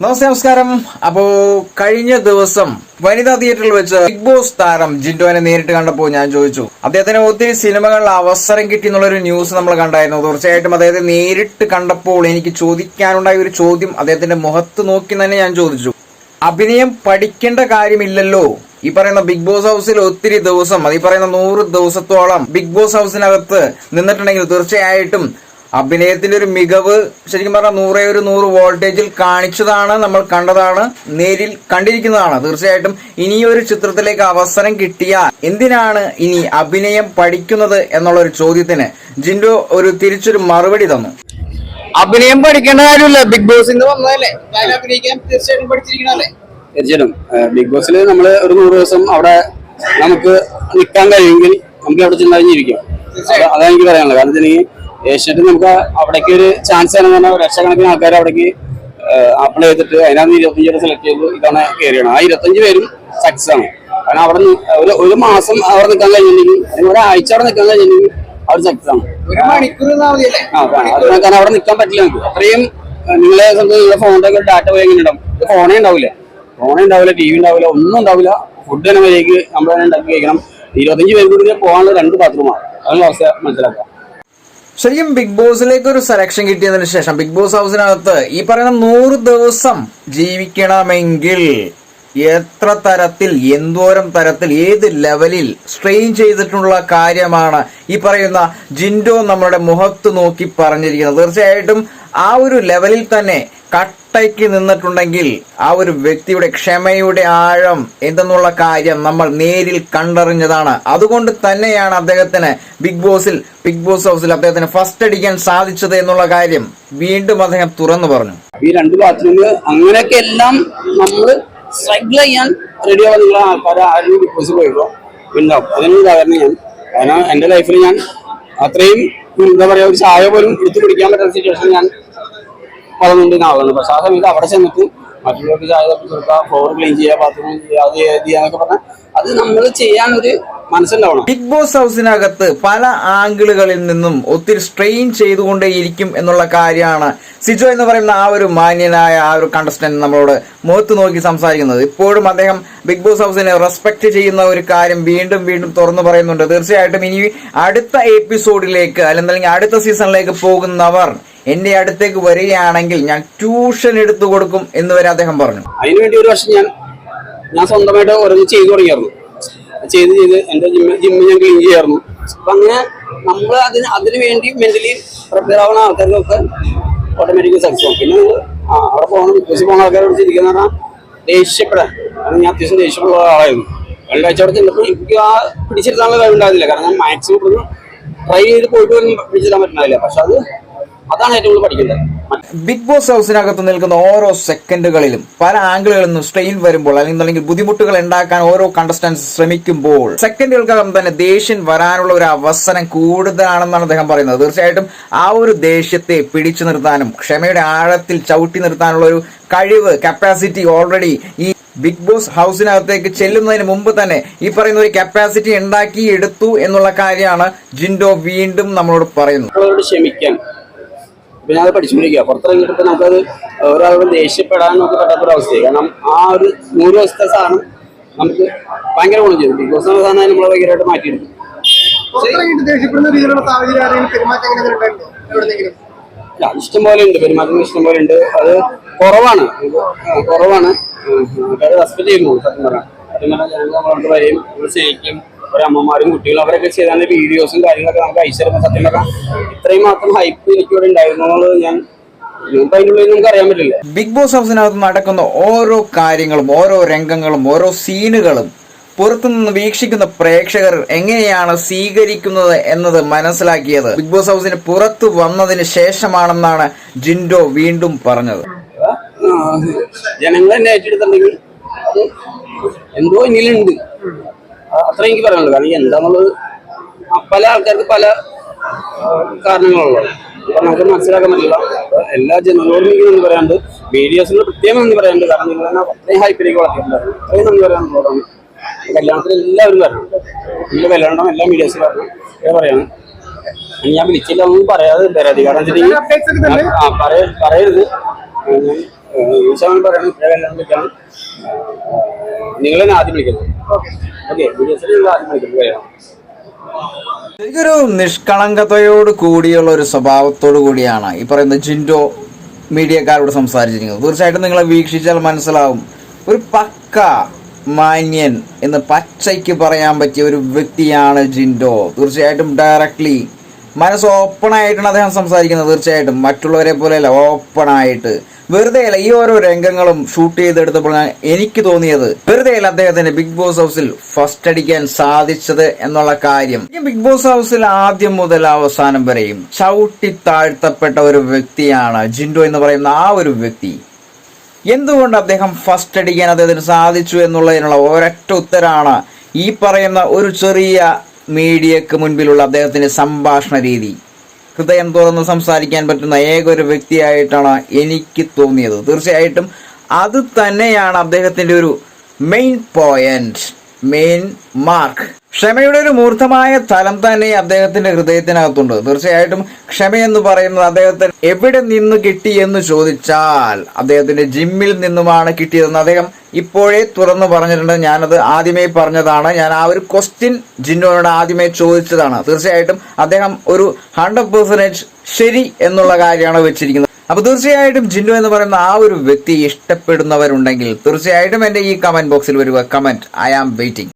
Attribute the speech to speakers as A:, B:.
A: നമസ്കാരം. അപ്പോ കഴിഞ്ഞ ദിവസം വനിതാ തിയേറ്ററിൽ വെച്ച് ബിഗ് ബോസ് താരം ജിൻഡോനെ നേരിട്ട് കണ്ടപ്പോൾ ഞാൻ ചോദിച്ചു, അദ്ദേഹത്തിന് ഒത്തിരി സിനിമകളിൽ അവസരം കിട്ടി എന്നുള്ളൊരു ന്യൂസ് നമ്മൾ കണ്ടായിരുന്നു. തീർച്ചയായിട്ടും അദ്ദേഹത്തെ നേരിട്ട് കണ്ടപ്പോൾ എനിക്ക് ചോദിക്കാനുണ്ടായ ഒരു ചോദ്യം അദ്ദേഹത്തിന്റെ മുഖത്ത് നോക്കി തന്നെ ഞാൻ ചോദിച്ചു, അഭിനയം പഠിക്കേണ്ട കാര്യമില്ലല്ലോ? ഈ പറയുന്ന ബിഗ് ബോസ് ഹൗസിൽ ഒത്തിരി ദിവസം, അത് ഈ പറയുന്ന 100 ദിവസത്തോളം ബിഗ് ബോസ് ഹൗസിനകത്ത് നിന്നിട്ടുണ്ടെങ്കിൽ തീർച്ചയായിട്ടും അഭിനയത്തിന്റെ ഒരു മികവ് ശരിക്കും പറഞ്ഞാൽ 100 വോൾട്ടേജിൽ കാണിച്ചതാണ്, നമ്മൾ കണ്ടതാണ്, നേരിൽ കണ്ടിരിക്കുന്നതാണ്. തീർച്ചയായിട്ടും ഇനിയൊരു ചിത്രത്തിലേക്ക് അവസരം കിട്ടിയാൽ എന്തിനാണ് ഇനി അഭിനയം പഠിക്കുന്നത് എന്നുള്ള ഒരു ചോദ്യത്തിന് ജിൻഡോ തിരിച്ചൊരു മറുപടി തന്നു.
B: അഭിനയം പഠിക്കേണ്ട കാര്യമില്ല, ബിഗ് ബോസിൽ നിന്ന് വന്നതല്ലേ, അഭിനയിക്കാൻ തീർച്ചയായിട്ടും പഠിച്ചിരിക്കണല്ലേ.
C: തീർച്ചയായിട്ടും ബിഗ് ബോസിൽ നമ്മൾ ഒരു 100 ദിവസം അവിടെ നമുക്ക് നിൽക്കാൻ കഴിയുമെങ്കിൽ നമുക്ക് അവിടെ ചെന്ന് കഴിഞ്ഞിരിക്കാം. അതാണ് എനിക്ക് പറയാനുള്ളത്. കാരണം വെച്ചാൽ ഏഷ്യാനെറ്റ് നമുക്ക് അവിടേക്ക് ഒരു ചാൻസ് ആണെന്ന് പറഞ്ഞാൽ ലക്ഷക്കണക്കിന് ആൾക്കാർ അവിടേക്ക് അപ്ലൈ ചെയ്തിട്ട് അതിനകത്ത് 25 പേര് സെലക്ട് ചെയ്ത് ഇതാണ് കയറിയാണ്. ആ 25 പേരും സക്സസ് ആണ്. കാരണം അവിടെ ഒരു മാസം അവിടെ നിൽക്കാൻ കഴിഞ്ഞില്ലെങ്കിൽ, അല്ലെങ്കിൽ ഒരാഴ്ച അവിടെ നിൽക്കാൻ കഴിഞ്ഞില്ലെങ്കിൽ അവർ സക്സസ് ആണ്. കാരണം അവിടെ നിൽക്കാൻ പറ്റില്ല. നമുക്ക് അത്രയും നിങ്ങളെ നിങ്ങളുടെ ഫോണിന്റെ ഡാറ്റ പോയി എങ്ങനെ ഉണ്ടാവും? ഫോണേ ഉണ്ടാവില്ല, ടി വി ഉണ്ടാവില്ല, ഒന്നും ഉണ്ടാവില്ല. ഫുഡ് തന്നെ വഴിക്ക് നമ്മൾ തന്നെ ഉണ്ടാക്കി കഴിക്കണം. 25 പേര് കൂടി പോകാനുള്ള 2 ബാത്റൂമാണ്. അതാണ് അവസ്ഥ മനസ്സിലാക്കുക.
A: ശരിക്കും ബിഗ് ബോസിലേക്ക് ഒരു സെലക്ഷൻ കിട്ടിയതിനു ശേഷം ബിഗ് ബോസ് ഹൗസിനകത്ത് ഈ പറയുന്ന 100 ദിവസം ജീവിക്കണമെങ്കിൽ എത്ര തരത്തിൽ, എന്തോരം തരത്തിൽ, ഏത് ലെവലിൽ സ്ട്രെയിൻ ചെയ്തിട്ടുള്ള കാര്യമാണ് ഈ പറയുന്ന ജിൻഡോ നമ്മുടെ മുഖത്ത് നോക്കി പറഞ്ഞിരിക്കുന്നത്. തീർച്ചയായിട്ടും ആ ഒരു ലെവലിൽ തന്നെ കട്ടയ്ക്ക് നിന്നിട്ടുണ്ടെങ്കിൽ ആ ഒരു വ്യക്തിയുടെ ക്ഷമയുടെ ആഴം എന്തെന്നുള്ള കാര്യം നമ്മൾ നേരിൽ കണ്ടറിഞ്ഞതാണ്. അതുകൊണ്ട് തന്നെയാണ് അദ്ദേഹത്തിന് ബിഗ് ബോസ് ഹൗസിൽ അദ്ദേഹത്തിന് ഫസ്റ്റ് അടിക്കാൻ സാധിച്ചത് എന്നുള്ള കാര്യം വീണ്ടും അദ്ദേഹം തുറന്നു പറഞ്ഞു.
C: ഈ 2 ബാത്റൂമില് അങ്ങനെയൊക്കെ എല്ലാം നമ്മൾ സ്ട്രഗിൾ ചെയ്യാൻ റെഡി ആവാനുള്ള ആൾക്കാർ ആരും ബിഗ് ബോസ് പോയപ്പോ ഉണ്ടാവും. അതിനൊരു ഉദാഹരണം ഞാൻ, കാരണം എന്റെ ലൈഫിൽ ഞാൻ അത്രയും എന്താ പറയാ, ഒരു ചായ പോലും എടുത്തു പിടിക്കാൻ പറ്റുന്ന സിറ്റുവേഷൻ ഞാൻ പലതുണ്ടെന്ന് ആവുന്നു. പക്ഷെ ആ സമയത്ത് അവിടെ ചെന്നിട്ട് മറ്റുള്ളവർക്ക് ചായ തപ്പി കൊടുക്കുക, ഫ്ലോർ ക്ലീൻ ചെയ്യുക, ബാത്റൂം ചെയ്യുക, അത് ചെയ്യാന്നൊക്കെ പറഞ്ഞാൽ അത് നമ്മൾ ചെയ്യാൻ ഒരു മനസ്സുണ്ടാവണം.
A: ബിഗ് ബോസ് ഹൗസിനകത്ത് പല ആംഗിളുകളിൽ നിന്നും ഒത്തിരി സ്ട്രെയിൻ ചെയ്തുകൊണ്ടേയിരിക്കും എന്നുള്ള കാര്യമാണ് സിജോ എന്ന് പറയുന്ന ആ ഒരു മാന്യനായ ആ ഒരു കണ്ടസ്റ്റന്റ് നമ്മളോട് മുഖത്ത് നോക്കി സംസാരിക്കുന്നത്. ഇപ്പോഴും അദ്ദേഹം ബിഗ് ബോസ് ഹൗസിനെ റെസ്പെക്ട് ചെയ്യുന്ന ഒരു കാര്യം വീണ്ടും തുറന്നു പറയുന്നുണ്ട്. തീർച്ചയായിട്ടും ഇനി അടുത്ത എപ്പിസോഡിലേക്ക് അല്ലെങ്കിൽ അടുത്ത സീസണിലേക്ക് പോകുന്നവർ എന്റെ അടുത്തേക്ക് വരികയാണെങ്കിൽ ഞാൻ ട്യൂഷൻ എടുത്തു കൊടുക്കും എന്ന് വരെ അദ്ദേഹം പറഞ്ഞു.
C: അതിനുവേണ്ടി ഒരു വർഷം ഞാൻ സ്വന്തമായിട്ട് ഓരോന്ന് ചെയ്തു തുടങ്ങിയായിരുന്നു. ചെയ്ത് എന്റെ ജിമ്മ് ഞാൻ ക്ലീൻ ചെയ്യായിരുന്നു. അപ്പൊ അങ്ങനെ നമ്മൾ അതിന് വേണ്ടി മെന്റലി പ്രിപ്പയർ ആവുന്ന ആൾക്കാർക്കൊക്കെ ഓട്ടോമാറ്റിക്കലി സക്സസ് ആവും. പിന്നെ അവിടെ പോകണം, ബസ്സിൽ പോകുന്ന ആൾക്കാരെ വിളിച്ചിരിക്കുന്ന പറഞ്ഞാൽ ദേഷ്യപ്പെടാൻ, കാരണം ഞാൻ അത്യാവശ്യം ദേഷ്യമുള്ള ആളായിരുന്നു. 2 ആഴ്ച അവിടെ ചെന്നപ്പോൾ എനിക്ക് ആ പിടിച്ചെടുത്താനുള്ള കഴിവ് ഉണ്ടായിരുന്നില്ല. കാരണം ഞാൻ മാക്സിമം ട്രൈ ചെയ്ത് പോയിട്ട് പിടിച്ചെടുക്കാൻ പറ്റുന്നില്ല. പക്ഷെ അതാണ് ഏറ്റവും കൂടുതൽ പഠിക്കേണ്ടത്.
A: ബിഗ് ബോസ് ഹൗസിനകത്ത് നിൽക്കുന്ന ഓരോ സെക്കൻഡുകളിലും പല ആംഗിളുകളിൽ നിന്നും സ്ട്രെയിൻ വരുമ്പോൾ അല്ലെങ്കിൽ ബുദ്ധിമുട്ടുകൾ ഉണ്ടാക്കാൻ ഓരോ കണ്ടസ്റ്റൻസ് ശ്രമിക്കുമ്പോൾ സെക്കൻഡുകൾക്കകം തന്നെ ദേഷ്യം വരാനുള്ള ഒരു അവസരം കൂടുതലാണെന്നാണ് അദ്ദേഹം പറയുന്നത്. തീർച്ചയായിട്ടും ആ ഒരു ദേഷ്യത്തെ പിടിച്ചു നിർത്താനും ക്ഷമയുടെ ആഴത്തിൽ ചവിട്ടി നിർത്താനുള്ള ഒരു കഴിവ്, കപ്പാസിറ്റി ഓൾറെഡി ഈ ബിഗ് ബോസ് ഹൗസിനകത്തേക്ക് ചെല്ലുന്നതിന് മുമ്പ് തന്നെ ഈ പറയുന്ന ഒരു കപ്പാസിറ്റി ഉണ്ടാക്കി എടുത്തു എന്നുള്ള കാര്യമാണ് ജിൻഡോ വീണ്ടും നമ്മളോട് പറയുന്നത്.
C: ക്ഷമിക്കാൻ പിന്നെ അത് പഠിച്ചുകൊണ്ടിരിക്കുക. പുറത്തിറങ്ങിയിട്ട് നമുക്കത് ഒരാളോട് ദേഷ്യപ്പെടാൻ നമുക്ക് പറ്റാത്തൊരവസ്ഥയായി. കാരണം ആ ഒരു 100 ദിവസത്തെ സാധനം നമുക്ക് ഭയങ്കര ഗുണം ചെയ്തു. ബിഗ് ബോസ് സാധനം നമ്മളെ ഭയങ്കരമായിട്ട് മാറ്റിയെടുക്കും. ഇഷ്ടംപോലെ ഉണ്ട്, പെരുമാറ്റം ഇഷ്ടംപോലെ ഉണ്ട്. അത് കുറവാണ്. റെസ്പെക്ട് ചെയ്യുന്നു. സത്യം പറഞ്ഞാൽ ജനങ്ങൾ നമ്മളോട് വരെയും നമ്മൾ സ്നേഹിക്കും. ഒരമ്മമാരും കുട്ടികളും അവരൊക്കെ ചെയ്ത വീഡിയോസും കാര്യങ്ങളൊക്കെ നമുക്ക് അയച്ചിരുന്ന. സത്യം പറഞ്ഞാൽ ഇത്രയും മാത്രം ഹൈപ്പ് എനിക്കിവിടെ ഉണ്ടായിരുന്നുള്ളത് ഞാൻ അതിനുള്ളിൽ നമുക്ക് അറിയാൻ പറ്റില്ല.
A: ബിഗ് ബോസ് ഹൗസിനകത്ത് നടക്കുന്ന ഓരോ കാര്യങ്ങളും, ഓരോ രംഗങ്ങളും, ഓരോ സീനുകളും പുറത്തുനിന്ന് വീക്ഷിക്കുന്ന പ്രേക്ഷകർ എങ്ങനെയാണ് സ്വീകരിക്കുന്നത് എന്നത് മനസ്സിലാക്കിയത് ബിഗ് ബോസ് ഹൗസിന് പുറത്തു വന്നതിന് ശേഷമാണെന്നാണ് ജിൻഡോ വീണ്ടും പറഞ്ഞത്.
C: ജനങ്ങൾ എന്നെ ഏറ്റെടുത്തിട്ടുണ്ടെങ്കിൽ അത് എന്തോ എന്നിലുണ്ട്, അത്ര എനിക്ക് പറയാനുള്ളൂ. കാരണം എന്താന്നുള്ളത് പല ആൾക്കാർക്ക് പല കാരണങ്ങളുള്ളത്. അപ്പൊ നമുക്ക് മനസ്സിലാക്കാൻ പറ്റില്ല. എല്ലാ ജനങ്ങളോടും എനിക്ക് നന്ദി പറയാനുണ്ട്. മീഡിയാസിനോട് പ്രത്യേകം നന്ദി പറയാനുണ്ട്. കാരണം നിങ്ങൾ തന്നെ അത്രയും ഹൈപ്പിലേക്ക് വളർത്തിയിട്ടുണ്ട്. അത്രയും നന്ദി പറയാനുള്ളതാണ്. കല്യാണത്തിന് എല്ലാവരും വരണം, നിങ്ങൾ കല്യാണം എല്ലാ മീഡിയാസിലും വരണം. പറയാണ് ഞാൻ വിളിച്ചില്ല ഒന്നും പറയാതെ പരാതി. കാരണം വെച്ചിട്ടുണ്ടെങ്കിൽ പറയരുത്. ഈശാൻ പറയുന്നത് ഇപ്പോഴേ കല്യാണം വിളിക്കണം, നിങ്ങൾ തന്നെ ആദ്യം വിളിക്കുന്നത്. ഓക്കെ, വീഡിയോസിൽ നിങ്ങൾ ആദ്യം വിളിക്കുന്നത് കല്യാണം.
A: ശരിക്കൊരു നിഷ്കളങ്കതയോട് കൂടിയുള്ള ഒരു സ്വഭാവത്തോടു കൂടിയാണ് ഈ പറയുന്ന ജിൻഡോ മീഡിയക്കാരോട് സംസാരിച്ചിരിക്കുന്നത്. തീർച്ചയായിട്ടും നിങ്ങളെ വീക്ഷിച്ചാൽ മനസ്സിലാവും, ഒരു പക്ക മാന്യൻ എന്ന് പച്ചയ്ക്ക് പറയാൻ പറ്റിയ ഒരു വ്യക്തിയാണ് ജിൻഡോ. തീർച്ചയായിട്ടും ഡയറക്ട്ലി മനസ്സ് ഓപ്പണായിട്ടാണ് അദ്ദേഹം സംസാരിക്കുന്നത്. തീർച്ചയായിട്ടും മറ്റുള്ളവരെ പോലെയല്ല, ഓപ്പണായിട്ട്. വെറുതെ അല്ല ഈ ഓരോ രംഗങ്ങളും ഷൂട്ട് ചെയ്തെടുത്തപ്പോൾ എനിക്ക് തോന്നിയത് വെറുതെ അല്ല അദ്ദേഹത്തിന് ബിഗ് ബോസ് ഹൗസിൽ ഫസ്റ്റ് അടിക്കാൻ സാധിച്ചത് എന്നുള്ള കാര്യം. ബിഗ് ബോസ് ഹൗസിൽ ആദ്യം മുതൽ അവസാനം വരെയും ചവിട്ടി താഴ്ത്തപ്പെട്ട ഒരു വ്യക്തിയാണ് ജിൻഡോ എന്ന് പറയുന്ന ആ ഒരു വ്യക്തി. എന്തുകൊണ്ട് അദ്ദേഹം ഫസ്റ്റ് അടിക്കാൻ അദ്ദേഹത്തിന് സാധിച്ചു എന്നുള്ളതിനുള്ള ഒരൊറ്റ ഉത്തരമാണ് ഈ പറയുന്ന ഒരു ചെറിയ മീഡിയക്ക് മുൻപിലുള്ള അദ്ദേഹത്തിന്റെ സംഭാഷണ രീതി. ഹൃദയം തുറന്ന് സംസാരിക്കാൻ പറ്റുന്ന ഏക ഒരു വ്യക്തിയായിട്ടാണ് എനിക്ക് തോന്നിയത്. തീർച്ചയായിട്ടും അത് തന്നെയാണ് അദ്ദേഹത്തിന്റെ ഒരു മെയിൻ പോയിന്റ്, മെയിൻ മാർക്ക്. ക്ഷമയുടെ ഒരു മൂർത്തമായ തലം തന്നെ അദ്ദേഹത്തിന്റെ ഹൃദയത്തിനകത്തുണ്ട്. തീർച്ചയായിട്ടും ക്ഷമയെന്ന് പറയുന്നത് അദ്ദേഹത്തിന് എവിടെ നിന്ന് കിട്ടി എന്ന് ചോദിച്ചാൽ അദ്ദേഹത്തിന്റെ ജിമ്മിൽ നിന്നുമാണ് കിട്ടിയതെന്ന് അദ്ദേഹം ഇപ്പോഴേ തുറന്നു പറഞ്ഞിട്ടുണ്ട്. ഞാനത് ആദ്യമേ പറഞ്ഞതാണ്. ഞാൻ ആ ഒരു ക്വസ്റ്റ്യൻ ജിൻഡോയോട് ആദ്യമേ ചോദിച്ചതാണ്. തീർച്ചയായിട്ടും അദ്ദേഹം ഒരു 100% ശരി എന്നുള്ള കാര്യമാണ് വെച്ചിരിക്കുന്നത്. അപ്പൊ തീർച്ചയായിട്ടും ജിൻഡോ എന്ന് പറയുന്ന ആ ഒരു വ്യക്തി ഇഷ്ടപ്പെടുന്നവരുണ്ടെങ്കിൽ തീർച്ചയായിട്ടും എന്റെ ഈ കമന്റ് ബോക്സിൽ വരിക. Comment, I am waiting.